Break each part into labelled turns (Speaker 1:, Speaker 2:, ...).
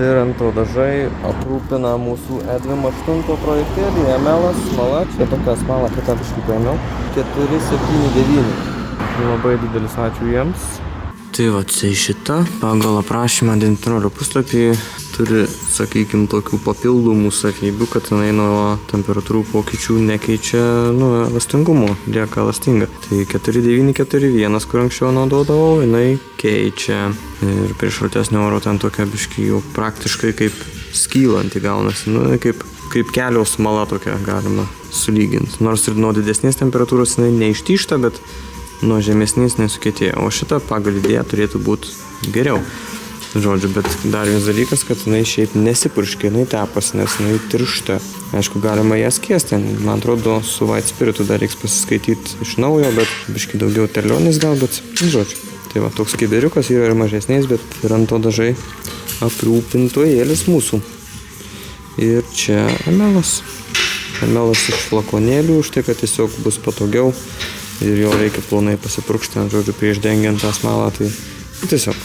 Speaker 1: Firanto dažai aprūpina mūsų E28 projektėlį, emelas, smala, čia tokia smala, kitą biškį paėmiau, 479. Labai didelis ačiū jiems. Tai va, tai šita pagal aprašymą 19 puslapį turi, sakykim, tokių papildomų savybių, kad jinai nuo temperatūrų pokyčių nekeičia, elastingumo, lieka elastinga. Tai 4941, kur anksčiau naudodavau, jinai keičia. Ir prie šaltesnio oro ten tokia biškį jau praktiškai kaip skylanti gaunasi, kaip kelio smala tokia galima sulyginti. Nors ir nuo didesnės temperatūros jinai neištyšta, bet nuo žemesnės nesukietėja, o šita pagal idėją turėtų būti geriau. Žodžiu, bet dar vienas dalykas, kad jinai šiaip nesipurškia, jinai tepasi, nes jinai tiršta. Aišku, galima ją skiesti, man atrodo, su White Spiritu dar reiks pasiskaityti iš naujo, bet biškį daugiau terlionis gal, bet žodžiu. Tai va, toks kiberiukas yra ir mažesnės, bet Firanto dažai aprūpintojėlis mūsų. Ir čia emelas. Emelas iš flakonėlių, už tai, kad tiesiog bus patogiau. Ir jo reikia plonai pasipurkšti, žodžiu, prieš dengiant tą smalą, tai tiesiog.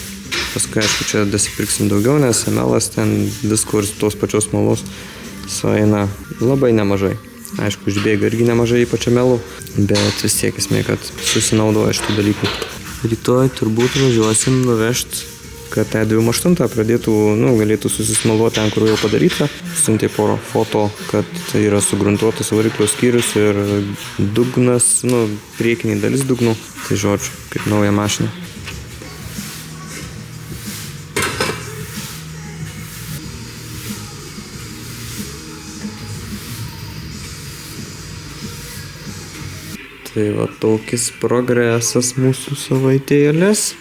Speaker 1: Paskui, aišku, čia dasipirksim daugiau, nes emelas ten visko ir tos pačios smalos sueina labai nemažai. Aišku, išbėga irgi nemažai ypač emelų, bet vis tiek esmė, kad susinaudoja šitų dalykų. Rytoj turbūt važiuosim nuvežti, kad E28 pradėtų, galėtų susismaluoti ten, kur jau padaryta. Siuntė porą foto, kad tai yra sugruntuotas variklio skyrius ir dugnas, priekiniai dalis dugnų. Tai žodžiu, kaip nauja mašina. Tai va, tokis progresas mūsų savaitėlės.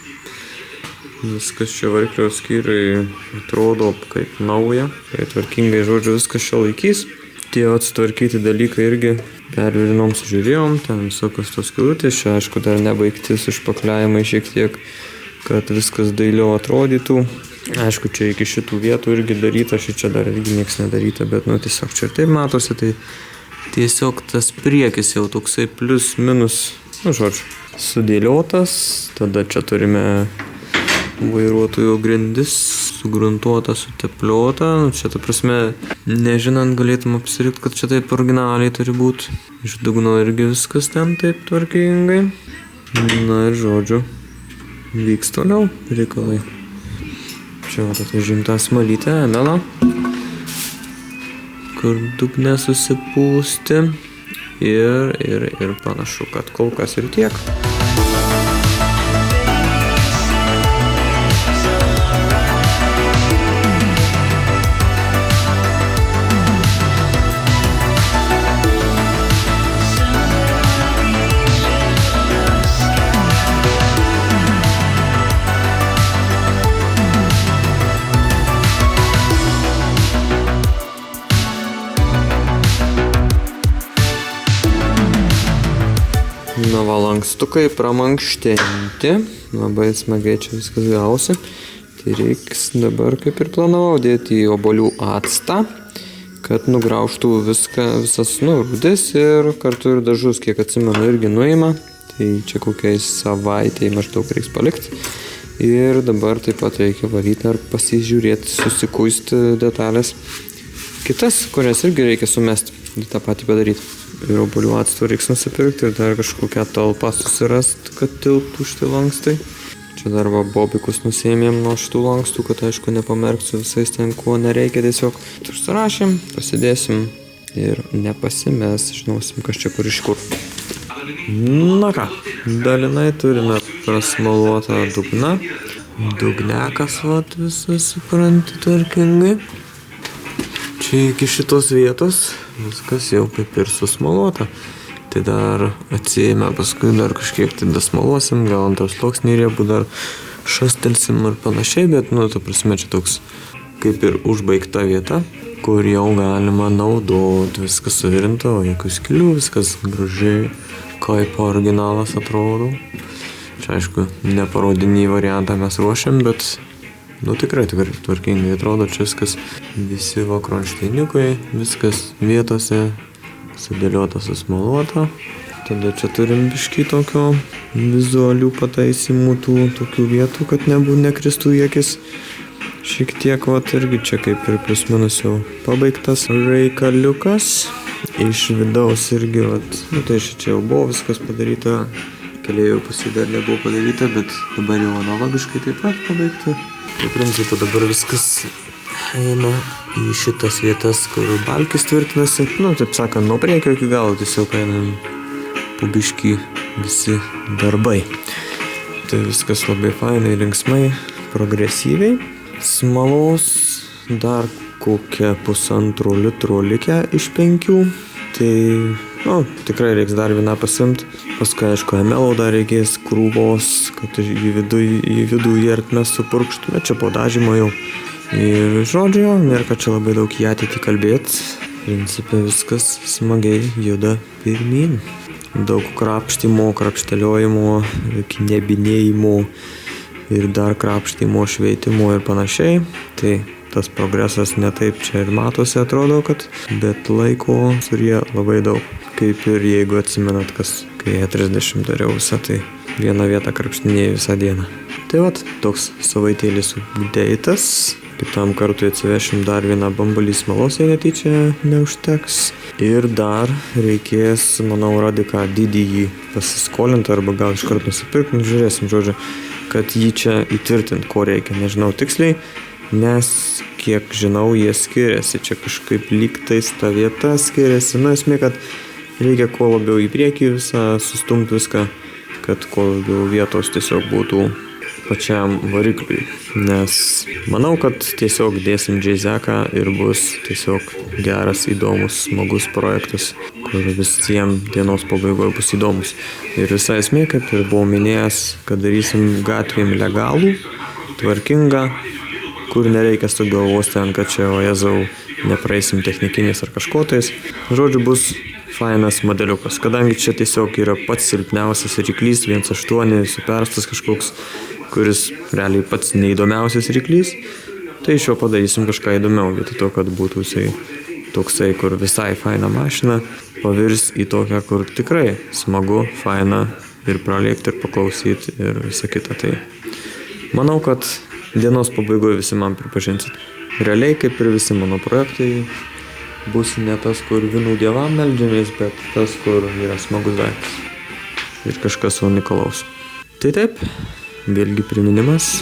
Speaker 1: Viskas čia variklio skyriui atrodo kaip nauja. Tai tvarkingai, žodžiu, viskas čia laikys. Tie atsitvarkyti dalykai irgi pervirinom, sužiūrėjom. Ten visokios tos skylutės. Čia, aišku, dar nebaigtis išpakliavimai šiek tiek, kad viskas dailiau atrodytų. Aišku, čia iki šitų vietų irgi daryta. Čia dar irgi nieks nedaryta, bet tiesiog čia ir taip matosi. Tai tiesiog tas priekis jau toksai plius minus, žodžiu, sudėliotas. Tada čia turime vairuotojo grindis, sugruntuota, sutepliota. Čia, ta prasme, nežinant, galėtum apsirikti, kad čia taip originaliai turi būti. Iš dugno irgi viskas ten taip tvarkingai. Na ir žodžiu, vyks toliau reikalai. Čia va, tokia žymta smalytė, emelą, kur dugne susipūsti. Ir panašu, kad kol kas ir tiek. Lankstukai pramankštinti. Labai smagiai čia viskas gausi. Tai reiks dabar, kaip ir planavau, dėti į obuolių actą, kad nugraužtų visas rūdis ir kartu ir dažus, kiek atsimenu, irgi nuima. Tai čia kokiais savaitėj maždaug reiks palikti. Ir dabar taip pat reikia varyti ar pasižiūrėti, susikuisti detalės. Kitas, kurias irgi reikia sumesti, tą patį padaryti. Ir obuolių acto reiks nusipirkti ir dar kažkokią talpą susirasti, kad tilptų šitie lankstai. Čia dar bobikus nusėmėm nuo šitų lankstų, kad aišku nepamerksiu visais ten, ko nereikia tiesiog. Užsirašėm, pasidėsim ir nepasimes, žinosim, kas čia kur iš kur. Na ką, dalinai turime prasmaluotą dugną. Dugnekas, vat, visas supranti tvarkingai. Čia iki šitos vietos viskas jau kaip ir susmaluota. Tai dar atsiėmę, paskui dar kažkiek tai dasmaluosim, gal ant tos sluoksnį riebų dar šastelsim ir panašiai, bet, ta prasme, čia toks kaip ir užbaigta vieta, kur jau galima naudoti, viskas suvirinta, o jokių skylių, viskas gražiai, kaip originalas atrodo. Čia, aišku, neparodinį variantą mes ruošiam, bet tikrai tvarkingai atrodo, čia viskas, visi kronšteiniukai, viskas vietose, sudėliota, susmaluota. Tada čia turim biškį tokio vizualių pataisimų tų tokių vietų, kad nekristų į akis. Šiek tiek vat irgi čia kaip ir plius minus jau pabaigtas reikaliukas. Iš vidaus irgi vat, tai čia jau buvo viskas padaryta. Keliai pusė dar nebuvo padaryta, bet dabar jau analogiškai taip pat pabaigta. Tai principu dabar viskas eina į šitas vietas, kur balkis tvirtinasi. Taip sakant, nuo priekio iki galo tiesiog einam po biškį visi darbai. Tai viskas labai fainai, linksmai, progresyviai. Smalos dar kokią 1,5 litro likę iš 5. Tai, tikrai reiks dar vieną pasiimt. Paskui, aišku, ML dar reikės krūvos, kad į vidų jertmes supurkštume. Čia po dažymo jau. Ir žodžiu, nėra kad čia labai daug į ateitį kalbėt. Principe viskas smagiai juda pirmyn. Daug krapštymo, krapšteliojimo, knebinėjimo ir dar krapštymo, šveitimo ir panašiai. Tai tas progresas netaip čia ir matosi, atrodo, kad, bet laiko turėjo labai daug. Kaip ir jeigu atsimenat, kas kai E30 dariau visą, tai vieną vietą krapštinėjau visą dieną. Tai vat, toks savaitėlis updeitas. Kitam kartui atsivešim dar vieną bambalį smalos, jei netyčia neužteks. Ir dar reikės, manau, radiką didįjį pasiskolinti arba gal iškart nusipirkti. Žiūrėsim, žodžiu, kad jį čia įtvirtint, ko reikia. Nežinau tiksliai, nes kiek žinau, jie skiriasi. Čia kažkaip lygtais ta vieta skiriasi. Esmė, kad reikia kuo labiau į priekį visą sustumti viską, kad kuo labiau vietos tiesiog būtų pačiam varikliui. Nes manau, kad tiesiog dėsim džeizeką ir bus tiesiog geras, įdomus, smagus projektas, kur visiems dienos pabaigoje bus įdomus. Ir visa esmė, kaip ir buvau minėjęs, kad darysim gatvėm legalų, tvarkingą, kur nereikia sugalvos ten, kad čia, o jezau, nepraeisim technikinis ar kažkotais. Žodžiu, bus fainas modeliukas, kadangi čia tiesiog yra pats silpniausias ryklys, 1.8 superstas kažkoks, kuris realiai pats neįdomiausias ryklys, tai iš jo padarysim kažką įdomiau, vietoj to, kad būtų jisai toksai, kur visai faina mašina, pavirs į tokią, kur tikrai smagu, faina ir pralėkti ir paklausyti ir visą kitą. Tai manau, kad dienos pabaigoje visi man pripažinsit. Realiai, kaip ir visi mano projektai, bus ne tas, kur vinų dievam meldžiamės, bet tas, kur yra smagus daiktas ir kažkas unikalaus. Tai taip, vėlgi priminimas,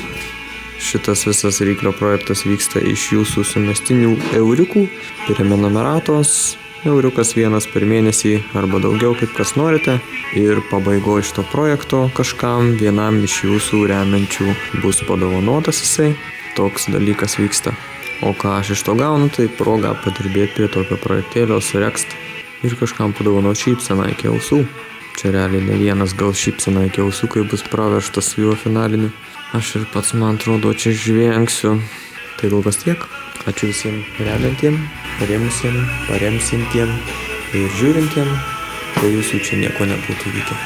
Speaker 1: šitas visas ryklio projektas vyksta iš jūsų sumestinių euriukų, prenumeratos, euriukas vienas per mėnesį arba daugiau, kaip kas norite, ir pabaigoje šito projekto kažkam vienam iš jūsų remiančių bus padovanotas jisai, toks dalykas vyksta. O ką aš iš to gaunu, tai proga padirbėti prie tokio projektėlio, surekst ir kažkam padovanoti šypseną iki ausų. Čia realiai ne vienas gal šypseną iki ausų, kai bus pravežtas su juo finaliniu. Aš ir pats, man atrodo, čia žvengsiu. Tai kol kas tiek. Ačiū visiems remiantiem, paremsintiem ir žiūrintiem, kai jūsų čia nieko nebūtų vykę.